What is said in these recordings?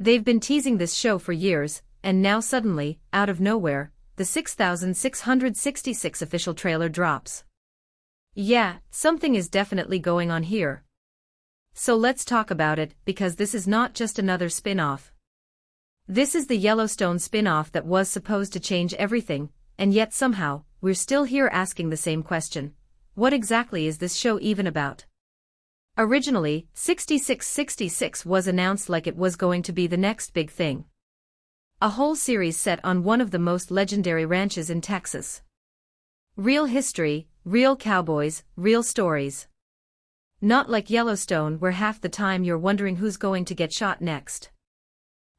They've been teasing this show for years, and now suddenly, out of nowhere, the 6,666 official trailer drops. Yeah, something is definitely going on here. So let's talk about it, because this is not just another spin-off. This is the Yellowstone spin-off that was supposed to change everything, and yet somehow, we're still here asking the same question. What exactly is this show even about? Originally, 6666 was announced like it was going to be the next big thing. A whole series set on one of the most legendary ranches in Texas. Real history, real cowboys, real stories. Not like Yellowstone where half the time you're wondering who's going to get shot next.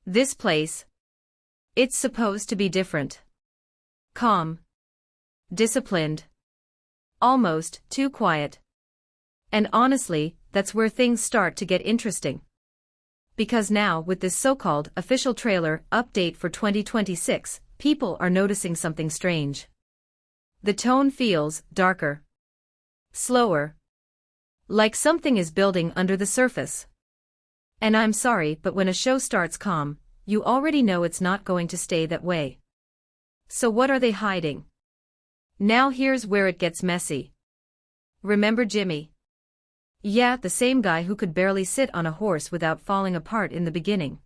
This place. It's supposed to be different. Calm. Disciplined. Almost too quiet. And honestly, that's where things start to get interesting. Because now with this so-called official trailer update for 2026, people are noticing something strange. The tone feels darker. Slower. Like something is building under the surface. And I'm sorry, but when a show starts calm, you already know it's not going to stay that way. So what are they hiding? Now here's where it gets messy. Remember Jimmy? Yeah, the same guy who could barely sit on a horse without falling apart in the beginning.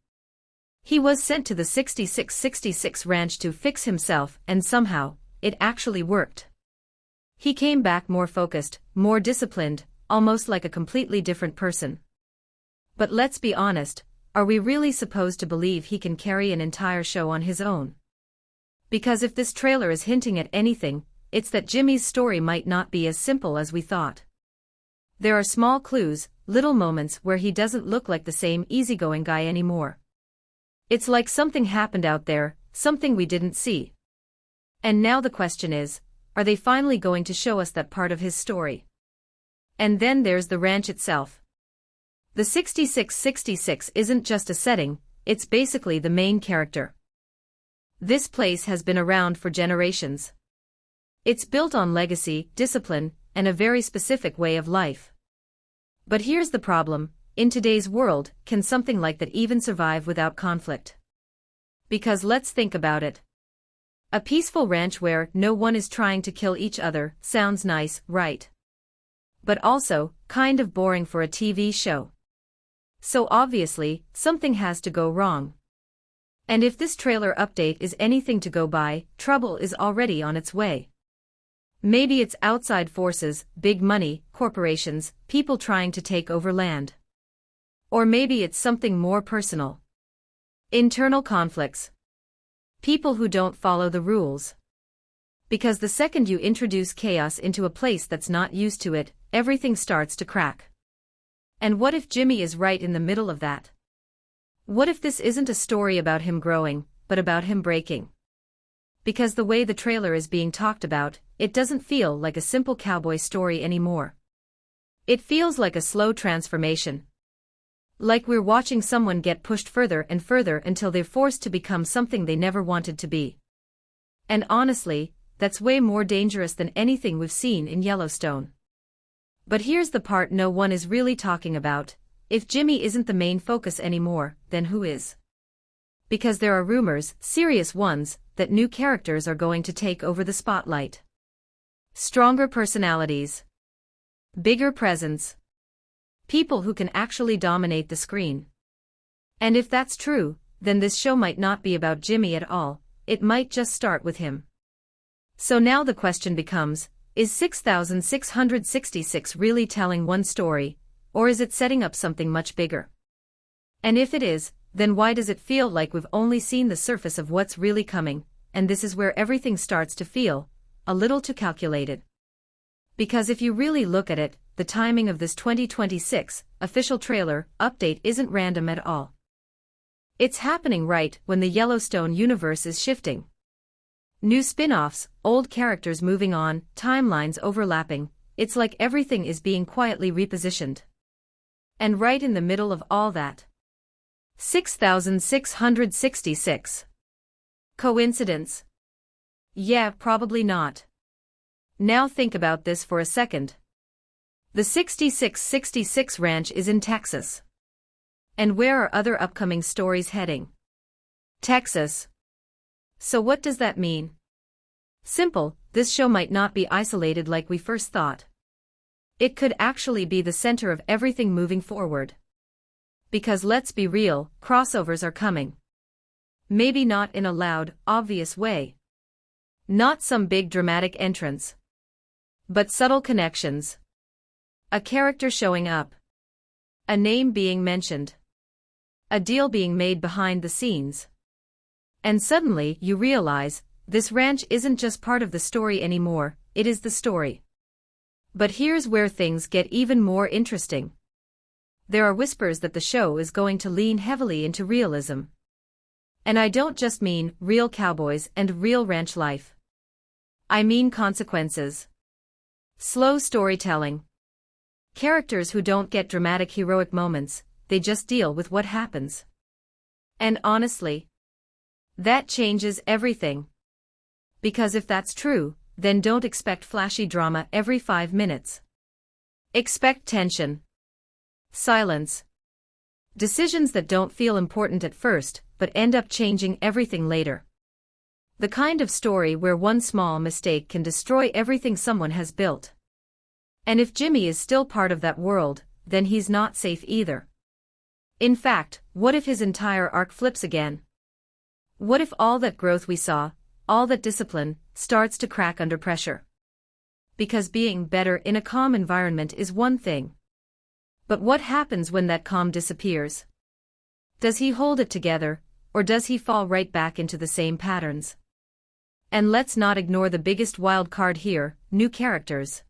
He was sent to the 6666 ranch to fix himself, and somehow, it actually worked. He came back more focused, more disciplined, almost like a completely different person. But let's be honest, are we really supposed to believe he can carry an entire show on his own? Because if this trailer is hinting at anything, it's that Jimmy's story might not be as simple as we thought. There are small clues, little moments where he doesn't look like the same easygoing guy anymore. It's like something happened out there, something we didn't see. And now the question is, are they finally going to show us that part of his story? And then there's the ranch itself. The 6666 isn't just a setting, it's basically the main character. This place has been around for generations. It's built on legacy, discipline, and a very specific way of life. But here's the problem, in today's world, can something like that even survive without conflict? Because let's think about it. A peaceful ranch where no one is trying to kill each other sounds nice, right? But also, kind of boring for a TV show. So obviously, something has to go wrong. And if this trailer update is anything to go by, trouble is already on its way. Maybe it's outside forces, big money, corporations, people trying to take over land. Or maybe it's something more personal. Internal conflicts. People who don't follow the rules. Because the second you introduce chaos into a place that's not used to it, everything starts to crack. And what if Jimmy is right in the middle of that? What if this isn't a story about him growing, but about him breaking? Because the way the trailer is being talked about, it doesn't feel like a simple cowboy story anymore. It feels like a slow transformation. Like we're watching someone get pushed further and further until they're forced to become something they never wanted to be. And honestly, that's way more dangerous than anything we've seen in Yellowstone. But here's the part no one is really talking about. If Jimmy isn't the main focus anymore, then who is? Because there are rumors, serious ones, that new characters are going to take over the spotlight. Stronger personalities. Bigger presence. People who can actually dominate the screen. And if that's true, then this show might not be about Jimmy at all, it might just start with him. So now the question becomes, is 6666 really telling one story, or is it setting up something much bigger? And if it is, then why does it feel like we've only seen the surface of what's really coming, and this is where everything starts to feel a little too calculated? Because if you really look at it, the timing of this 2026 official trailer update isn't random at all. It's happening right when the Yellowstone universe is shifting. New spin-offs, old characters moving on, timelines overlapping, it's like everything is being quietly repositioned. And right in the middle of all that, 6666. Coincidence? Yeah, probably not. Now think about this for a second. The 6666 ranch is in Texas. And where are other upcoming stories heading? Texas. So what does that mean? Simple, this show might not be isolated like we first thought. It could actually be the center of everything moving forward. Because let's be real, crossovers are coming. Maybe not in a loud, obvious way. Not some big dramatic entrance. But subtle connections. A character showing up. A name being mentioned. A deal being made behind the scenes. And suddenly you realize, this ranch isn't just part of the story anymore, it is the story. But here's where things get even more interesting. There are whispers that the show is going to lean heavily into realism. And I don't just mean real cowboys and real ranch life. I mean consequences. Slow storytelling. Characters who don't get dramatic heroic moments, they just deal with what happens. And honestly, that changes everything. Because if that's true, then don't expect flashy drama every 5 minutes. Expect tension. Silence. Decisions that don't feel important at first, but end up changing everything later. The kind of story where one small mistake can destroy everything someone has built. And if Jimmy is still part of that world, then he's not safe either. In fact, what if his entire arc flips again? What if all that growth we saw, all that discipline, starts to crack under pressure? Because being better in a calm environment is one thing. But what happens when that calm disappears? Does he hold it together, or does he fall right back into the same patterns? And let's not ignore the biggest wild card here, new characters.